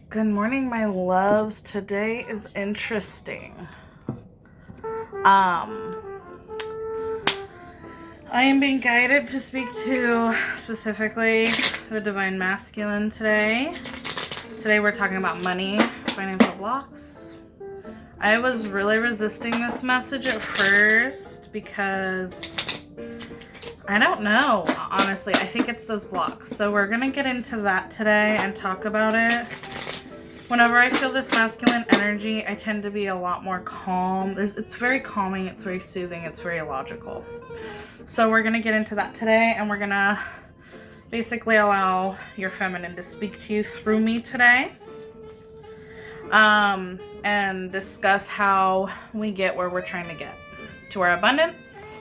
Good morning, my loves. Today is interesting. I am being guided to speak to specifically the Divine Masculine today. Today we're talking about money, financial blocks. I was really resisting this message at first because I don't know, honestly. I think it's those blocks. So we're going to get into that today and talk about it. Whenever I feel this masculine energy, I tend to be a lot more calm. It's very calming, it's very soothing, it's very logical. So we're going to get into that today, and we're going to basically allow your feminine to speak to you through me today. And discuss how we get where we're trying to get. To our abundance.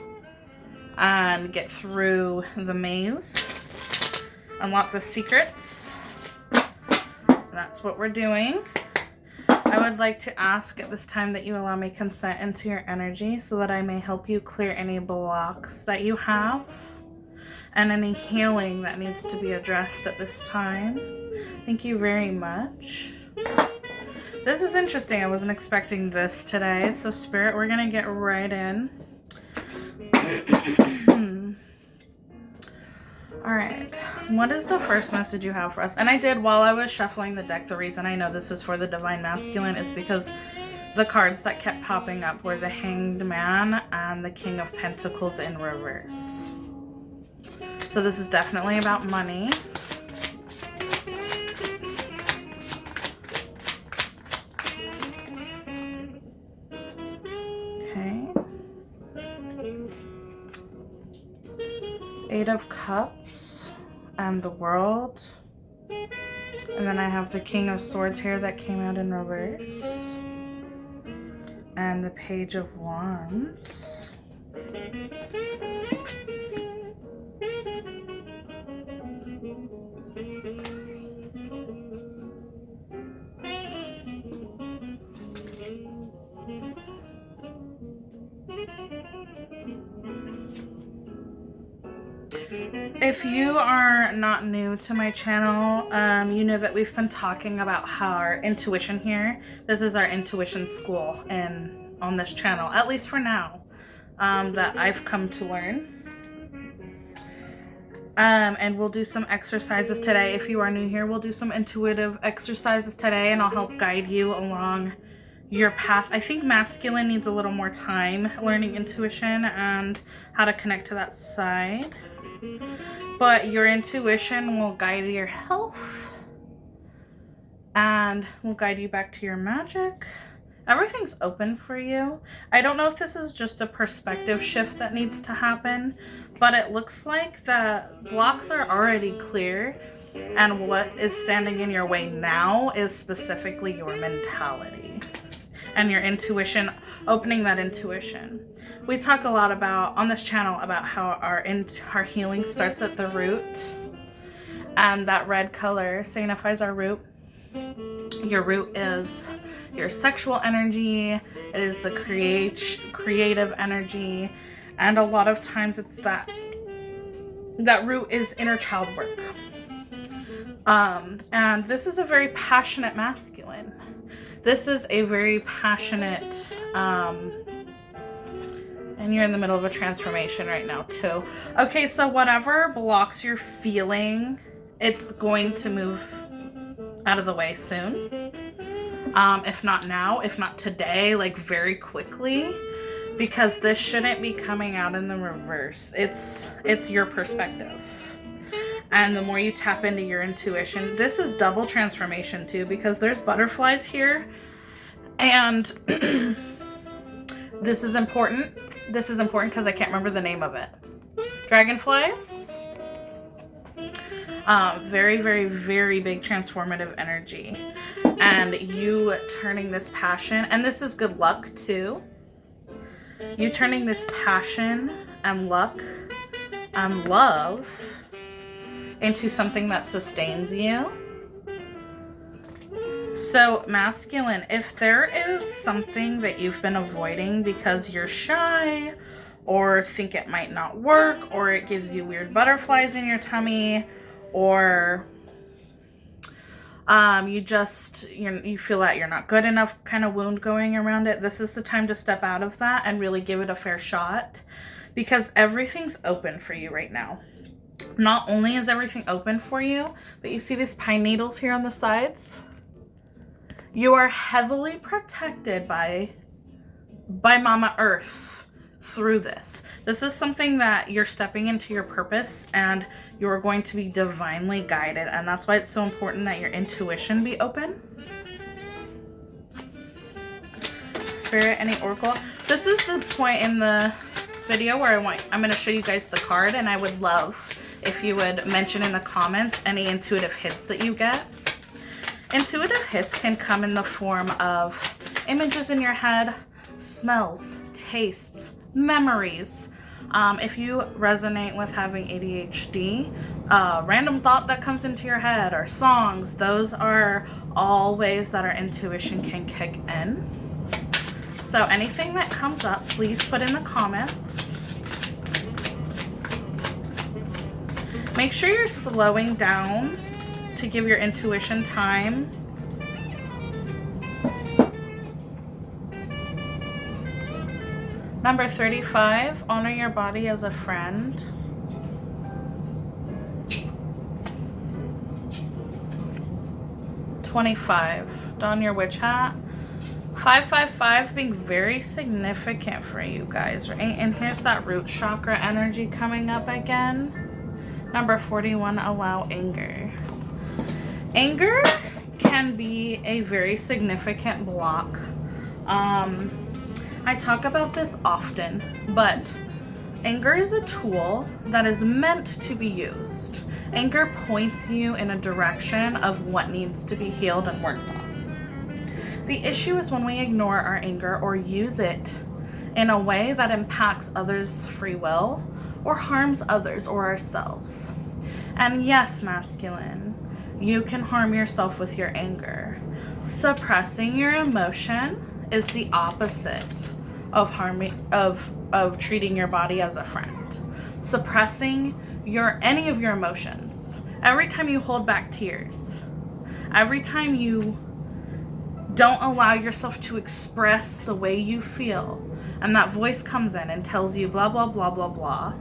And get through the maze. Unlock the secrets. That's what we're doing. I would like to ask at this time that you allow me consent into your energy so that I may help you clear any blocks that you have and any healing that needs to be addressed at this time. Thank you very much. This is interesting. I wasn't expecting this today. So Spirit, we're going to get right in. All right, what is the first message you have for us? And I did, while I was shuffling the deck, the reason I know this is for the Divine Masculine is because the cards that kept popping up were the Hanged Man and the King of Pentacles in reverse. So this is definitely about money. Okay. Eight of Cups and the World. And then I have the King of Swords here that came out in reverse. And the Page of Wands. If you are not new to my channel, you know that we've been talking about how our intuition here, this is our intuition school on this channel, at least for now, that I've come to learn. And we'll do some exercises today. If you are new here, we'll do some intuitive exercises today, and I'll help guide you along your path. I think masculine needs a little more time learning intuition and how to connect to that side. But your intuition will guide your health and will guide you back to your magic. Everything's open for you. I don't know if this is just a perspective shift that needs to happen, but it looks like the blocks are already clear, and what is standing in your way now is specifically your mentality and your intuition, opening that intuition. We talk a lot about, on this channel, about how our healing starts at the root. And that red color signifies our root. Your root is your sexual energy. It is the creative energy. And a lot of times it's that root is inner child work. And this is a very passionate masculine. This is a very passionate, and you're in the middle of a transformation right now too. Okay, so whatever blocks you're feeling, it's going to move out of the way soon. If not now, if not today, like very quickly, because this shouldn't be coming out in the reverse. It's your perspective. And the more you tap into your intuition, this is double transformation too, because there's butterflies here. And this is important. This is important because I can't remember the name of it. Dragonflies. Very, very, very big transformative energy. And you turning this passion, and this is good luck too. You turning this passion and luck and love into something that sustains you. So masculine, if there is something that you've been avoiding because you're shy or think it might not work, or it gives you weird butterflies in your tummy, or you feel that you're not good enough kind of wound going around it, this is the time to step out of that and really give it a fair shot, because everything's open for you right now. Not only is everything open for you, but you see these pine needles here on the sides? You are heavily protected by Mama Earth through this. This is something that you're stepping into your purpose, and you're going to be divinely guided. And that's why it's so important that your intuition be open. Spirit, any oracle. This is the point in the video where I'm going to show you guys the card, and I would love if you would mention in the comments any intuitive hits that you get. Intuitive hits can come in the form of images in your head, smells, tastes, memories. If you resonate with having ADHD, random thought that comes into your head, or songs, those are all ways that our intuition can kick in. So anything that comes up, please put in the comments. Make sure you're slowing down to give your intuition time. Number 35, honor your body as a friend. $25, don your witch hat. 555 being very significant for you guys, right? And here's that root chakra energy coming up again. Number 41, allow anger. Anger can be a very significant block. I talk about this often, but anger is a tool that is meant to be used. Anger points you in a direction of what needs to be healed and worked on. The issue is when we ignore our anger or use it in a way that impacts others' free will or harms others or ourselves. And yes, masculine, you can harm yourself with your anger. Suppressing your emotion is the opposite of treating your body as a friend. Suppressing any of your emotions. Every time you hold back tears, every time you don't allow yourself to express the way you feel, and that voice comes in and tells you blah, blah, blah, blah, blah.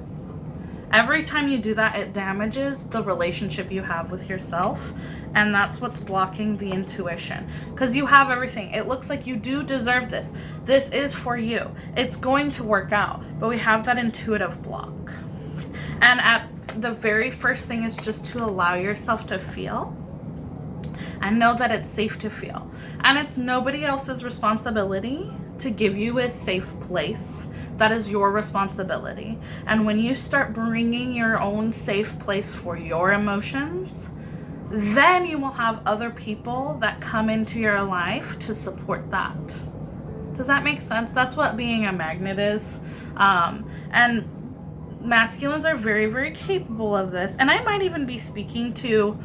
Every time you do that, it damages the relationship you have with yourself, and that's what's blocking the intuition. Because you have everything. It looks like you do deserve this. This is for you. It's going to work out, but we have that intuitive block. And at the very first thing is just to allow yourself to feel. And know that it's safe to feel. And it's nobody else's responsibility to give you a safe place. That is your responsibility. And when you start bringing your own safe place for your emotions, then you will have other people that come into your life to support that. Does that make sense? That's what being a magnet is. And masculines are very, very capable of this. And I might even be speaking to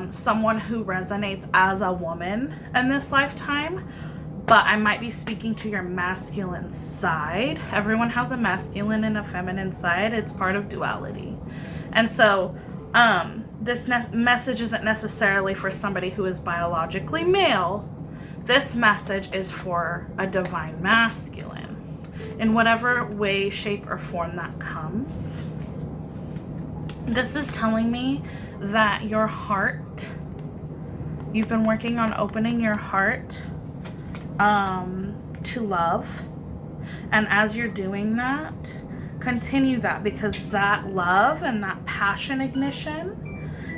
someone who resonates as a woman in this lifetime, but I might be speaking to your masculine side. Everyone has a masculine and a feminine side. It's part of duality. And so this message isn't necessarily for somebody who is biologically male. This message is for a divine masculine in whatever way, shape, or form that comes. This is telling me that your heart, you've been working on opening your heart to love. And as you're doing that, continue that, because that love and that passion ignition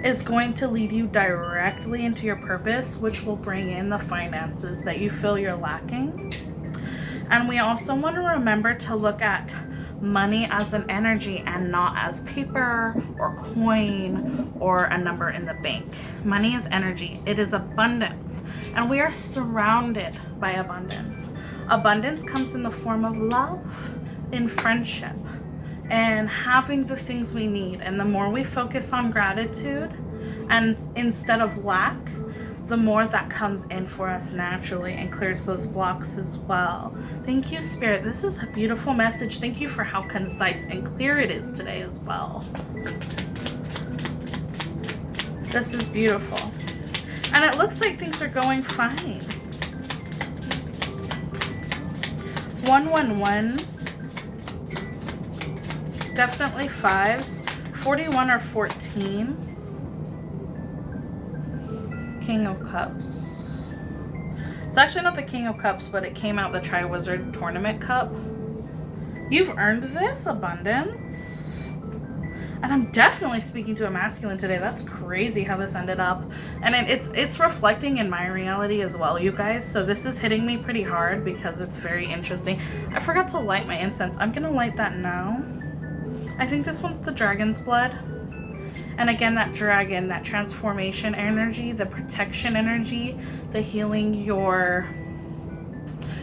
is going to lead you directly into your purpose, which will bring in the finances that you feel you're lacking. And we also want to remember to look at money as an energy and not as paper or coin or a number in the bank. Money is energy. It is abundance. And we are surrounded by abundance. Abundance comes in the form of love, in friendship, and having the things we need. And the more we focus on gratitude and instead of lack, the more that comes in for us naturally and clears those blocks as well. Thank you, Spirit. This is a beautiful message. Thank you for how concise and clear it is today as well. This is beautiful. And it looks like things are going fine. 111. Definitely 5s. 41 or 14. King of Cups. It's actually not the King of Cups, but it came out the Triwizard Tournament Cup. You've earned this, abundance. And I'm definitely speaking to a masculine today. That's crazy how this ended up. And it's reflecting in my reality as well, you guys. So this is hitting me pretty hard because it's very interesting. I forgot to light my incense. I'm going to light that now. I think this one's the dragon's blood. And again, that dragon, that transformation energy, the protection energy, the healing your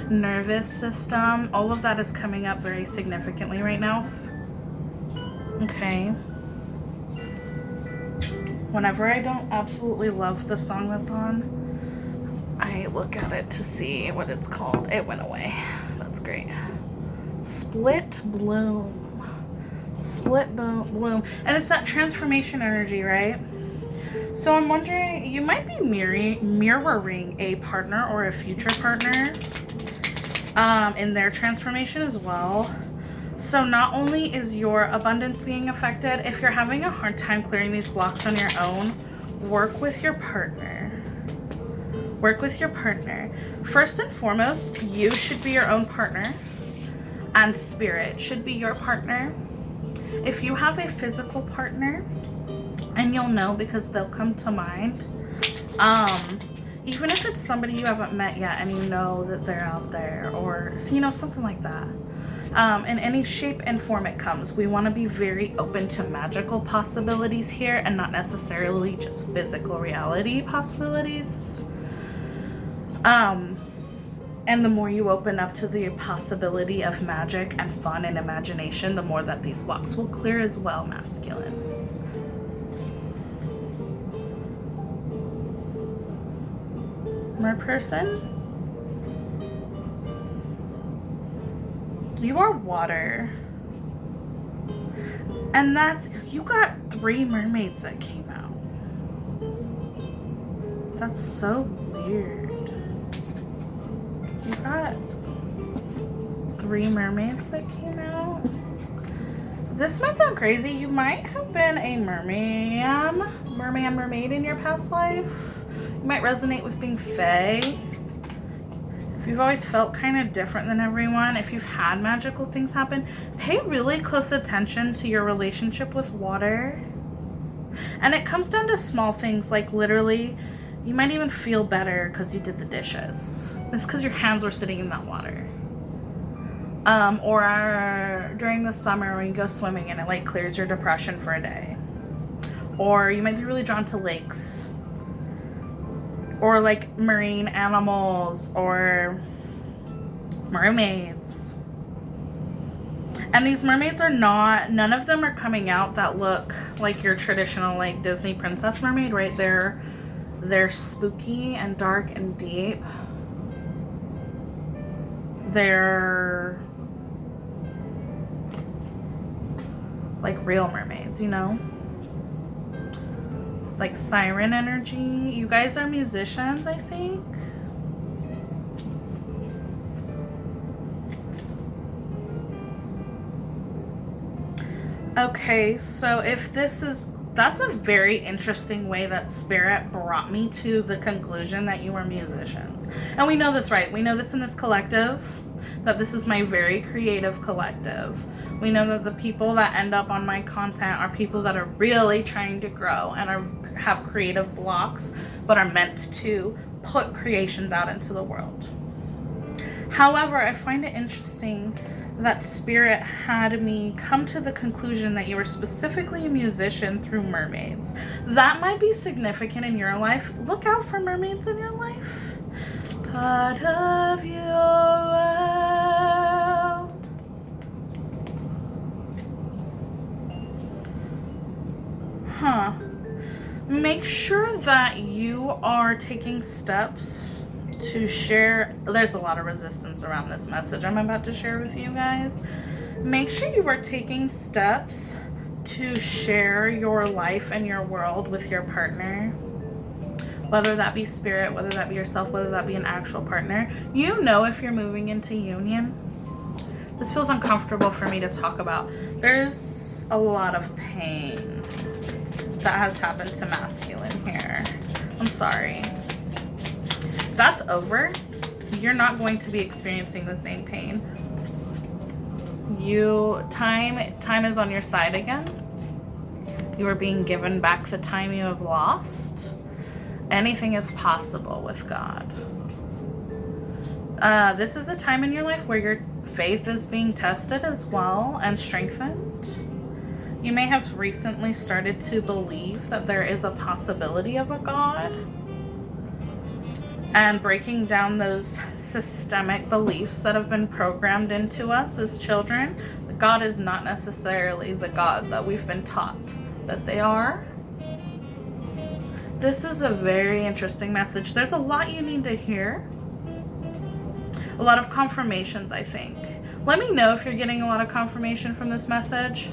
nervous system, all of that is coming up very significantly right now. Okay. Whenever I don't absolutely love the song that's on, I look at it to see what it's called. It went away. That's great. Split Bloom. Split Bloom. And it's that transformation energy, right? So I'm wondering, you might be mirroring a partner or a future partner in their transformation as well. So not only is your abundance being affected, if you're having a hard time clearing these blocks on your own, work with your partner. Work with your partner. First and foremost, you should be your own partner, and spirit should be your partner. If you have a physical partner, and you'll know because they'll come to mind, even if it's somebody you haven't met yet and you know that they're out there, or, you know, something like that. In any shape and form it comes. We want to be very open to magical possibilities here and not necessarily just physical reality possibilities. And the more you open up to the possibility of magic and fun and imagination, the more that these blocks will clear as well, masculine. Mer person? You are water. And that's, you got 3 mermaids that came out. That's so weird. You got 3 mermaids that came out. This might sound crazy. You might have been a mermaid in your past life. You might resonate with being fae. If you've always felt kind of different than everyone, if you've had magical things happen, pay really close attention to your relationship with water. And it comes down to small things, like literally, you might even feel better because you did the dishes. It's because your hands were sitting in that water. Or during the summer when you go swimming and it like clears your depression for a day. Or you might be really drawn to lakes. Or like marine animals or mermaids. And these mermaids are not, none of them are coming out that look like your traditional like Disney princess mermaid, right? They're spooky and dark and deep. They're like real mermaids, you know? It's like siren energy. You guys are musicians, I think. Okay, so if this is, that's a very interesting way that Spirit brought me to the conclusion that you are musicians. And we know this, right? We know this in this collective, that this is my very creative collective. We know that the people that end up on my content are people that are really trying to grow and have creative blocks, but are meant to put creations out into the world. However, I find it interesting that Spirit had me come to the conclusion that you were specifically a musician through mermaids. That might be significant in your life. Look out for mermaids in your life. Part of your world. Huh. Make sure that you are taking steps to share. There's a lot of resistance around this message I'm about to share with you guys. Make sure you are taking steps to share your life and your world with your partner. whether that be spirit, whether that be yourself, whether that be an actual partner. You know if you're moving into union. This feels uncomfortable for me to talk about. There's a lot of pain that has happened to masculine here. I'm sorry. That's over. You're not going to be experiencing the same pain. Time is on your side again. You are being given back the time you have lost. Anything is possible with God. This is a time in your life where your faith is being tested as well and strengthened. You may have recently started to believe that there is a possibility of a God, and breaking down those systemic beliefs that have been programmed into us as children. God is not necessarily the God that we've been taught that they are. This is a very interesting message. There's a lot you need to hear. A lot of confirmations, I think. Let me know if you're getting a lot of confirmation from this message.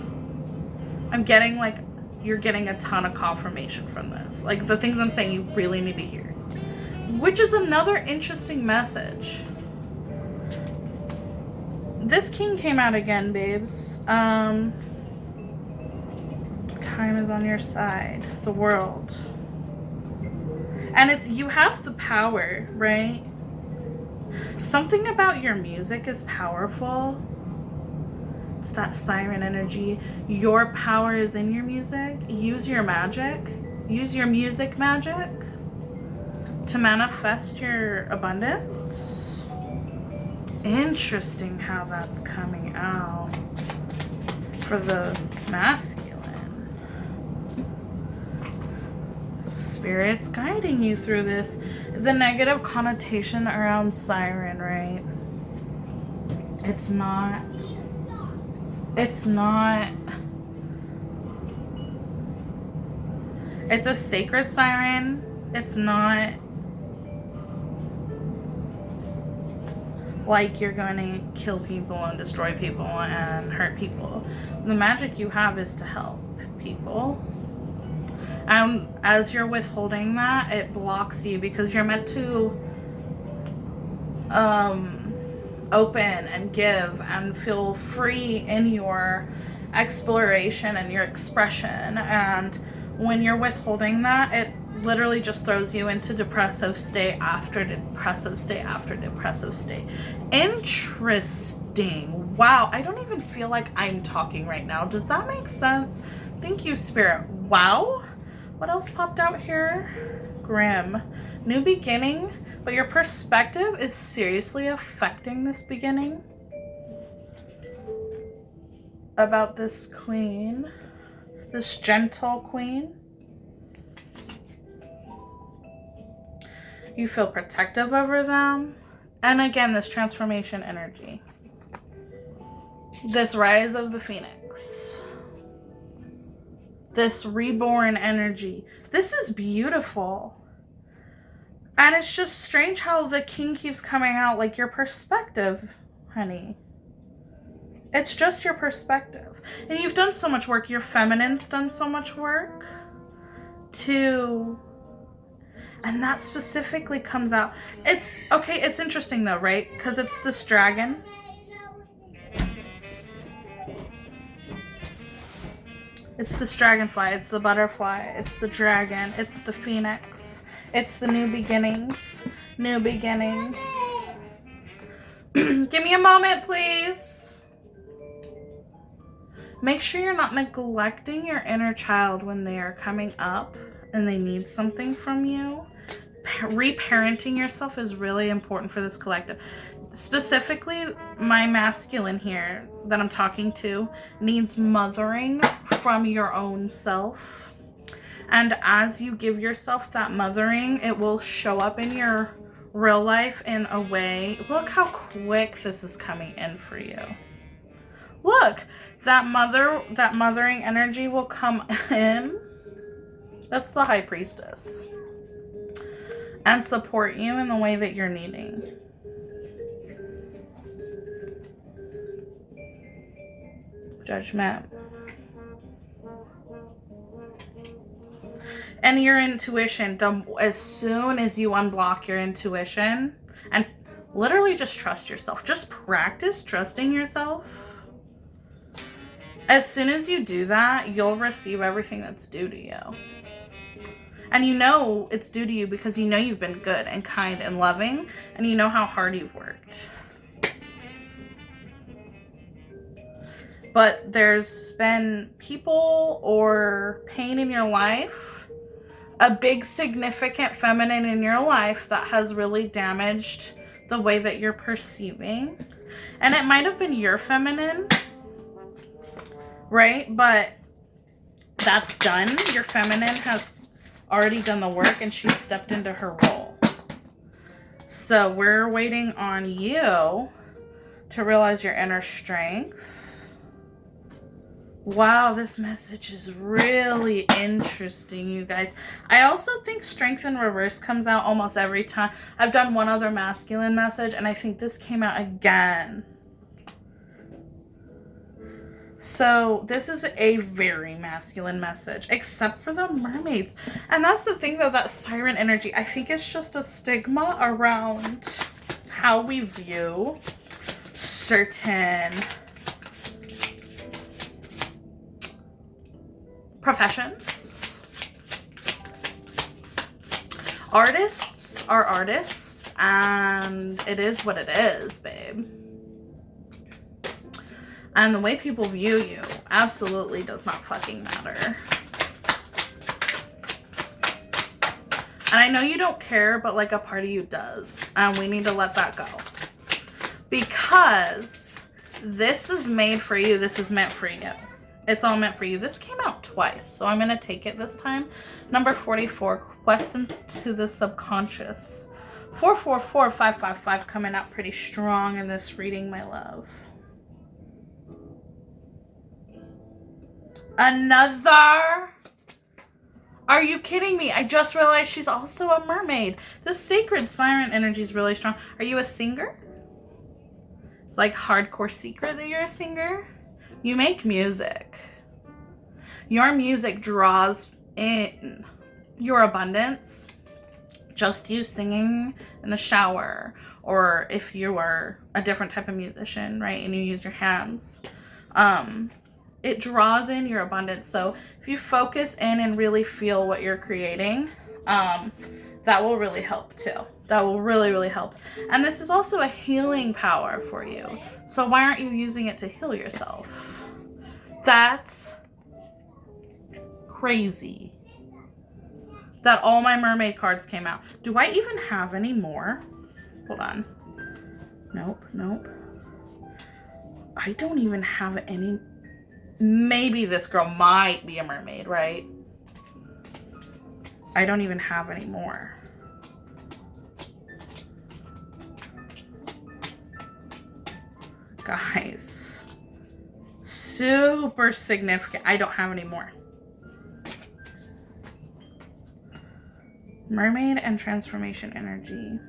I'm getting like you're getting a ton of confirmation from this. Like the things I'm saying you really need to hear. Which is another interesting message. This king came out again, babes. Time is on your side. The world. And it's, you have the power, right? Something about your music is powerful. It's that siren energy. Your power is in your music. Use your magic. Use your music magic to manifest your abundance. Interesting how that's coming out for the masculine. Spirit's guiding you through this. The negative connotation around siren, right? It's not it's a sacred siren. It's not like you're going to kill people and destroy people and hurt people. The magic you have is to help people. And as you're withholding that, it blocks you because you're meant to open and give and feel free in your exploration and your expression. And when you're withholding that, it literally just throws you into depressive state after depressive state after depressive state. Interesting. Wow, I don't even feel like I'm talking right now. Does that make sense? Thank you, Spirit. Wow. What else popped out here? Grim. New beginning, but your perspective is seriously affecting this beginning. About this queen. This gentle queen. You feel protective over them. And again, this transformation energy. This rise of the phoenix. This reborn energy. This is beautiful. And it's just strange how the king keeps coming out, like your perspective, honey. It's just your perspective. And you've done so much work. Your feminine's done so much work to... And that specifically comes out. It's, okay, it's interesting though, right? Because it's this dragon. It's this dragonfly, it's the butterfly, it's the dragon, it's the phoenix, it's the new beginnings. New beginnings. Give me a moment, please. Make sure you're not neglecting your inner child when they are coming up and they need something from you. Reparenting yourself is really important for this collective. Specifically, my masculine here that I'm talking to needs mothering from your own self. And as you give yourself that mothering, it will show up in your real life in a way. Look how quick this is coming in for you. Look, that mothering energy will come in. That's the High Priestess. And support you in the way that you're needing. Judgment. And your intuition, as soon as you unblock your intuition and literally just trust yourself, just practice trusting yourself. As soon as you do that, you'll receive everything that's due to you. And you know it's due to you because you know you've been good and kind and loving, and you know how hard you've worked. But there's been people or pain in your life, a big significant feminine in your life that has really damaged the way that you're perceiving. And it might have been your feminine, right? But that's done. Your feminine has already done the work and she's stepped into her role. So we're waiting on you to realize your inner strength. Wow, this message is really interesting, you guys. I also think strength in reverse comes out almost every time. I've done one other masculine message, and I think this came out again. So this is a very masculine message, except for the mermaids. And that's the thing, though, that siren energy, I think it's just a stigma around how we view certain professions. Artists are artists, and it is what it is, babe. And the way people view you absolutely does not fucking matter. And I know you don't care, but like a part of you does. And we need to let that go. Because this is made for you. This is meant for you. It's all meant for you. This came out twice, so I'm going to take it this time. Number 44, questions to the subconscious. 444555 coming out pretty strong in this reading, my love. Another? Are you kidding me? I just realized she's also a mermaid. The sacred siren energy is really strong. Are you a singer? It's like hardcore secret that you're a singer. You make music. Your music draws in your abundance. Just you singing in the shower, or if you are a different type of musician, right, and you use your hands, it draws in your abundance. So if you focus in and really feel what you're creating, that will really help too. That will really, really help. And this is also a healing power for you. So why aren't you using it to heal yourself? That's crazy that all my mermaid cards came out. Do I even have any more? Hold on. Nope. I don't even have any. Maybe this girl might be a mermaid, right? I don't even have any more. Guys, super significant. I don't have any more. Mermaid and transformation energy.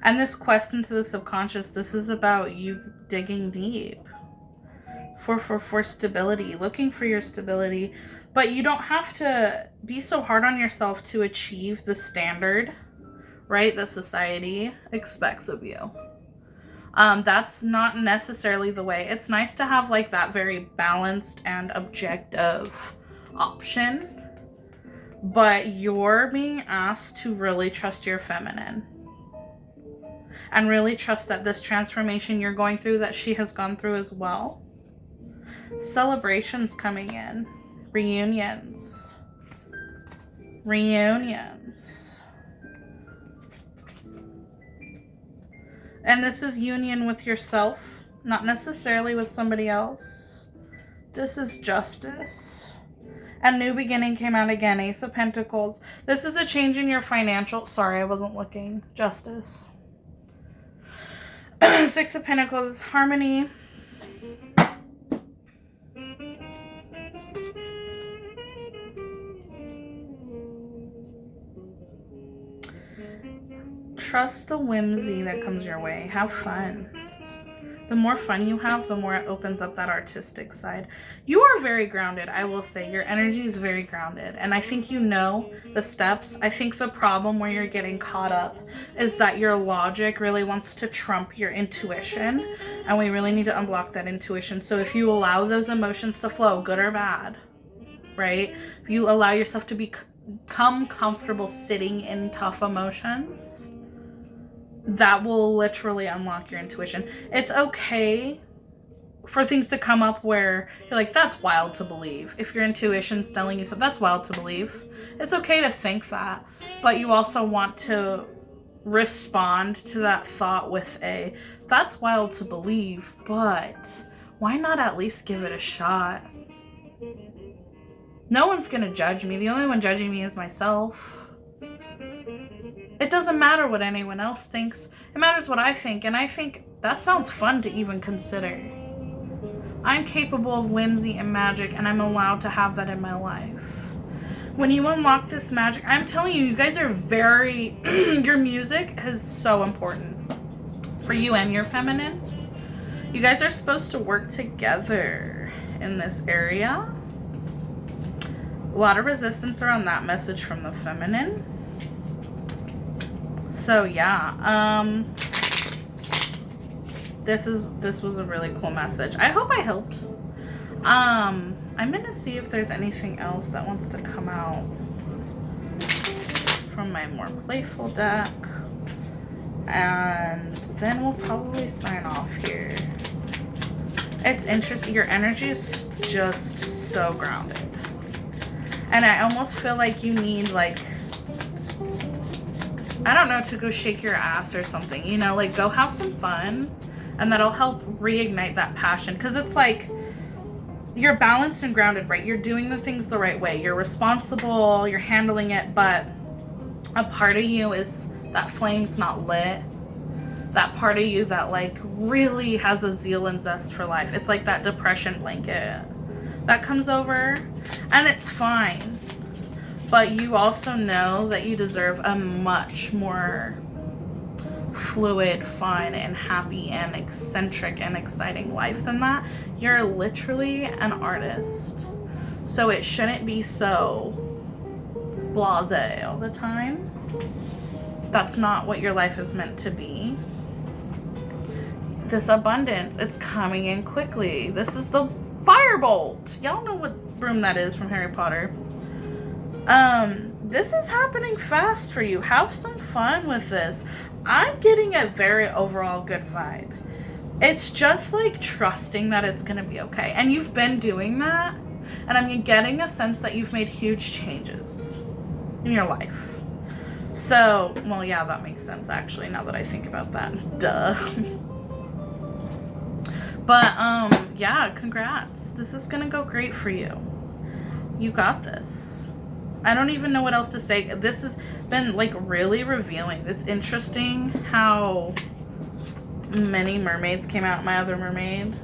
And this quest into the subconscious, this is about you digging deep. 444 stability, looking for your stability. But you don't have to be so hard on yourself to achieve the standard, right, that society expects of you. That's not necessarily the way. It's nice to have like that very balanced and objective option. But you're being asked to really trust your feminine. And really trust that this transformation you're going through, that she has gone through as well. Celebrations coming in. Reunions. And this is union with yourself, not necessarily with somebody else. This is justice. And new beginning came out again. Ace of Pentacles. This is a change in your financial. Sorry, I wasn't looking. Justice. Six of Pentacles. Harmony. Trust the whimsy that comes your way. Have fun. The more fun you have, the more it opens up that artistic side. You are very grounded, I will say. Your energy is very grounded. And I think you know the steps. I think the problem where you're getting caught up is that your logic really wants to trump your intuition. And we really need to unblock that intuition. So if you allow those emotions to flow, good or bad, right? If you allow yourself to become comfortable sitting in tough emotions, that will literally unlock your intuition. It's okay for things to come up where you're like, that's wild to believe. If your intuition's telling you something, that's wild to believe. It's okay to think that, but you also want to respond to that thought with a, that's wild to believe, but why not at least give it a shot? No one's gonna judge me. The only one judging me is myself. It doesn't matter what anyone else thinks. It matters what I think. And I think that sounds fun to even consider. I'm capable of whimsy and magic, and I'm allowed to have that in my life. When you unlock this magic, I'm telling you, you guys are very, your music is so important for you and your feminine. You guys are supposed to work together in this area. A lot of resistance around that message from the feminine. So yeah, this was a really cool message. I hope I helped. I'm gonna see if there's anything else that wants to come out from my more playful deck, and then we'll probably sign off here. It's interesting. Your energy is just so grounded, and I almost feel like you need, like, I don't know, to go shake your ass or something, you know, like go have some fun, and that'll help reignite that passion. Because it's like you're balanced and grounded, right? You're doing the things the right way. You're responsible, you're handling it, but a part of you is that flame's not lit. That part of you that like really has a zeal and zest for life. It's like that depression blanket that comes over, and it's fine. But you also know that you deserve a much more fluid, fun, and happy, and eccentric, and exciting life than that. You're literally an artist. So it shouldn't be so blasé all the time. That's not what your life is meant to be. This abundance, it's coming in quickly. This is the firebolt. Y'all know what room that is from Harry Potter. This is happening fast for you. Have some fun with this. I'm getting a very overall good vibe. It's just like trusting that it's gonna be okay. And you've been doing that, and I'm getting a sense that you've made huge changes in your life. So, well, yeah, that makes sense actually, now that I think about that. Duh. But, yeah, congrats. This is gonna go great for you. You got this. I don't even know what else to say. This has been like really revealing. It's interesting how many mermaids came out. My other mermaid.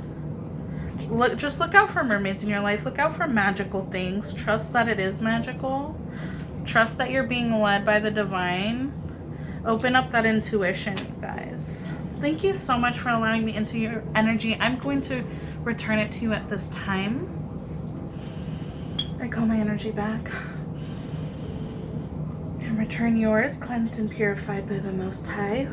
Just look out for mermaids in your life. Look out for magical things. Trust that it is magical. Trust that you're being led by the divine. Open up that intuition, you guys. Thank you so much for allowing me into your energy. I'm going to return it to you at this time. I call my energy back. And return yours, cleansed and purified by the Most High.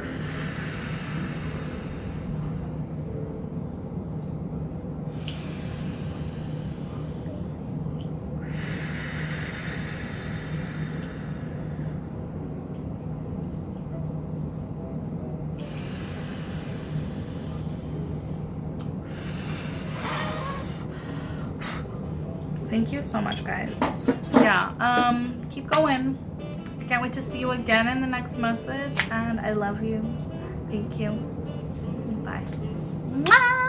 Thank you so much, guys. Yeah, keep going. I can't wait to see you again in the next message, and I love you. Thank you. Bye. Mwah!